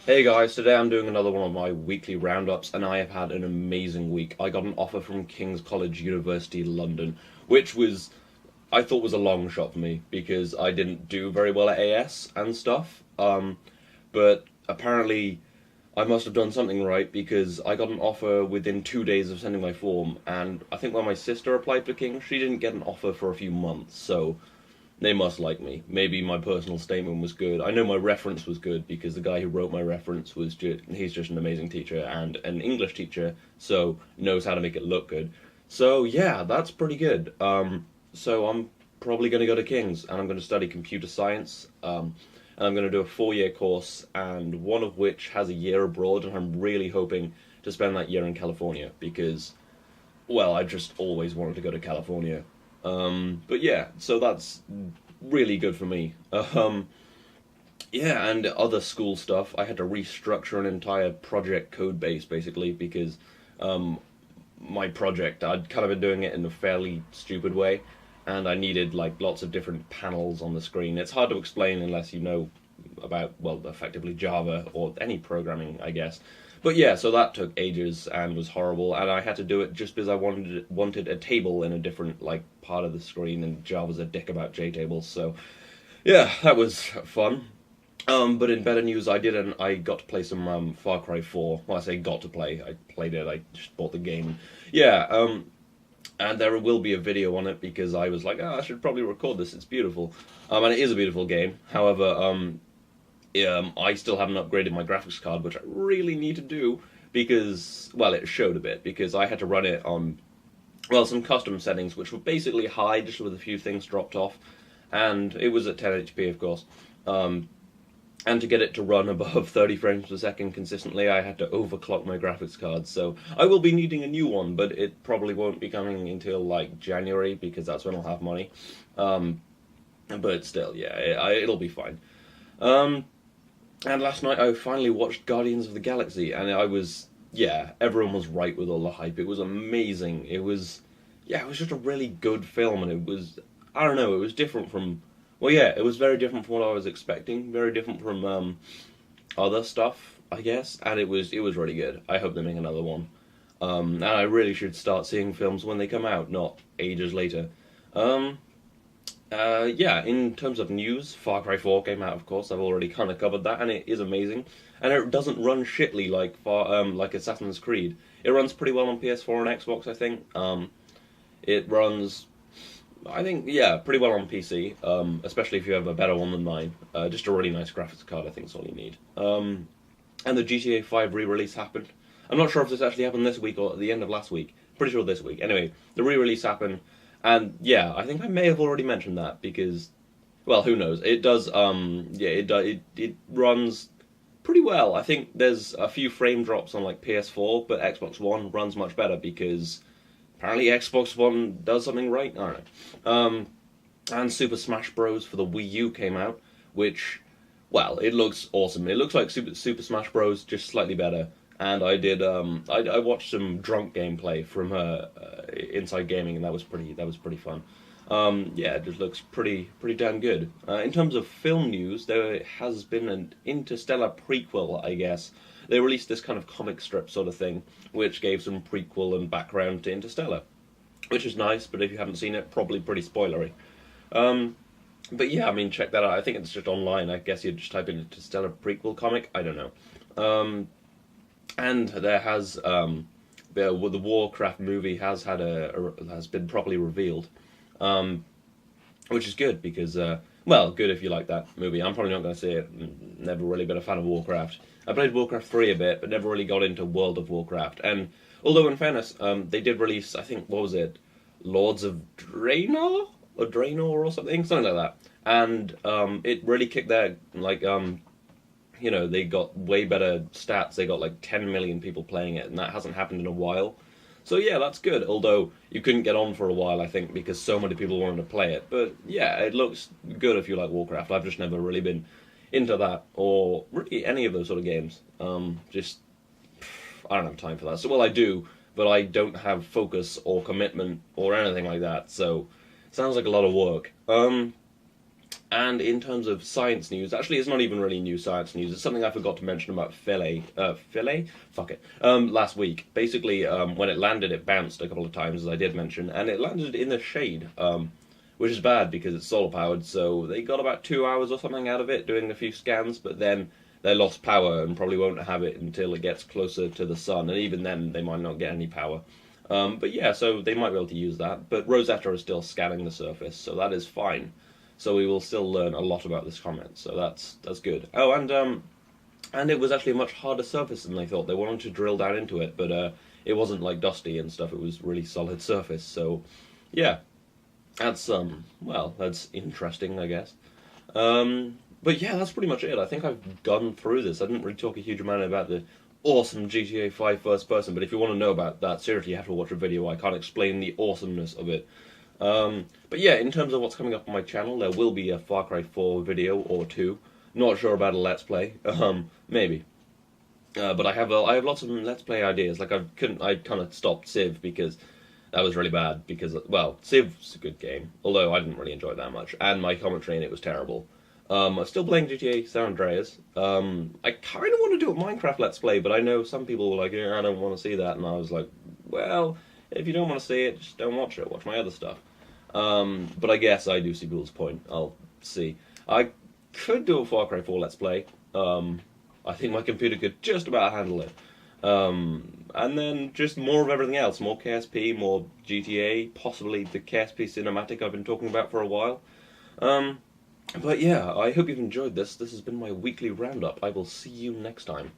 Hey guys, today I'm doing another one of my weekly roundups, and I have had an amazing week. I got an offer from King's College, University London, which I thought was a long shot for me because I didn't do very well at AS and stuff. But apparently I must have done something right because I got an offer within 2 days of sending my form, and I think when my sister applied for King, she didn't get an offer for a few months, so they must like me. Maybe my personal statement was good. I know my reference was good because the guy who wrote my reference he's just an amazing teacher and an English teacher, so knows how to make it look good. So yeah, that's pretty good. So I'm probably going to go to King's and I'm going to study computer science. And I'm going to do a 4 year course, and one of which has a year abroad, and I'm really hoping to spend that year in California because, well, I just always wanted to go to California. But yeah, so that's really good for me. Yeah, and other school stuff. I had to restructure an entire project code base basically because um, my project, I'd kind of been doing it in a fairly stupid way, and I needed like lots of different panels on the screen. It's hard to explain unless you know about, well, effectively Java or any programming, I guess. But yeah, so that took ages and was horrible, and I had to do it just because I wanted a table in a different like part of the screen, and Java's a dick about JTables. So yeah, that was fun. But in better news, I got to play some Far Cry 4. Well, I say got to play. I played it. I just bought the game. Yeah. And there will be a video on it because I was like, I should probably record this. It's beautiful. And it is a beautiful game. However, I still haven't upgraded my graphics card, which I really need to do because, well, it showed a bit because I had to run it on, well, some custom settings, which were basically high, just with a few things dropped off, and it was at 1080p, of course. Um, and to get it to run above 30 frames per second consistently, I had to overclock my graphics card. So I will be needing a new one, but it probably won't be coming until like January because that's when I'll have money. Um, but still, yeah, it'll be fine. Um, and last night I finally watched Guardians of the Galaxy, and yeah, everyone was right with all the hype. It was amazing. Yeah, it was just a really good film, and I don't know, it was different from, well, yeah, it was very different from what I was expecting, very different from other stuff, I guess, and it was really good. I hope they make another one. And I really should start seeing films when they come out, not ages later. Um, yeah, in terms of news, Far Cry 4 came out, of course. I've already kind of covered that, and it is amazing. And it doesn't run shitly like Assassin's Creed. It runs pretty well on PS4 and Xbox, I think. It runs, I think, yeah, pretty well on PC, especially if you have a better one than mine. Just a really nice graphics card, I think, is all you need. And the GTA 5 re-release happened. I'm not sure if this actually happened this week or at the end of last week. Pretty sure this week. Anyway, the re-release happened, and yeah, I think I may have already mentioned that because, well, who knows? It does. Yeah, it runs pretty well. I think there's a few frame drops on like PS4, but Xbox One runs much better because apparently Xbox One does something right. I don't know. And Super Smash Bros. For the Wii U came out, which, well, it looks awesome. It looks like Super Smash Bros. Just slightly better. And I watched some drunk gameplay from Inside Gaming, and that was pretty fun. Yeah, it just looks pretty damn good. In terms of film news, there has been an Interstellar prequel, I guess. They released this kind of comic strip sort of thing, which gave some prequel and background to Interstellar, which is nice. But if you haven't seen it, probably pretty spoilery. Um, but yeah, I mean, check that out. I think it's just online. I guess you just type in Interstellar prequel comic. I don't know. And there has the Warcraft movie has been properly revealed, um, which is good because well, good if you like that movie. I'm probably not going to see it. Never really been a fan of Warcraft. I played Warcraft 3 a bit, but never really got into World of Warcraft. And although in fairness, they did release, I think, what was it, Lords of Draenor or something like that. And it really kicked their they got way better stats. They got like 10 million people playing it, and that hasn't happened in a while. So yeah, that's good. Although you couldn't get on for a while, I think, because so many people wanted to play it. But yeah, it looks good if you like Warcraft. I've just never really been into that, or really any of those sort of games. Just I don't have time for that. So well, I do, but I don't have focus or commitment or anything like that. So sounds like a lot of work. And in terms of science news, actually, it's not even really new science news. It's something I forgot to mention about Philae? Fuck it. Last week. Basically, when it landed, it bounced a couple of times, as I did mention, and it landed in the shade, which is bad because it's solar powered, so they got about 2 hours or something out of it doing a few scans, but then they lost power and probably won't have it until it gets closer to the sun, and even then they might not get any power. But yeah, so they might be able to use that, but Rosetta is still scanning the surface, so that is fine. So we will still learn a lot about this comet, so that's good. Oh, and it was actually a much harder surface than they thought. They wanted to drill down into it, but it wasn't like dusty and stuff. It was really solid surface. So, yeah, that's well, that's interesting, I guess. But yeah, that's pretty much it. I think I've gone through this. I didn't really talk a huge amount about the awesome GTA 5 first person, but if you want to know about that, seriously, you have to watch a video. I can't explain the awesomeness of it. But yeah, in terms of what's coming up on my channel, there will be a Far Cry 4 video or two. Not sure about a Let's Play. Maybe. But I have lots of Let's Play ideas. Like I kind of stopped Civ because that was really bad. Because well, Civ's a good game, although I didn't really enjoy it that much, and my commentary in it was terrible. I'm still playing GTA San Andreas. I kind of want to do a Minecraft Let's Play, but I know some people were like, yeah, I don't want to see that, and I was like, well, if you don't want to see it, just don't watch it. Watch my other stuff. But I guess I do see Bill's point. I'll see. I could do a Far Cry 4 Let's Play. I think my computer could just about handle it. And then just more of everything else. More KSP, more GTA, possibly the KSP cinematic I've been talking about for a while. But yeah, I hope you've enjoyed this. This has been my weekly roundup. I will see you next time.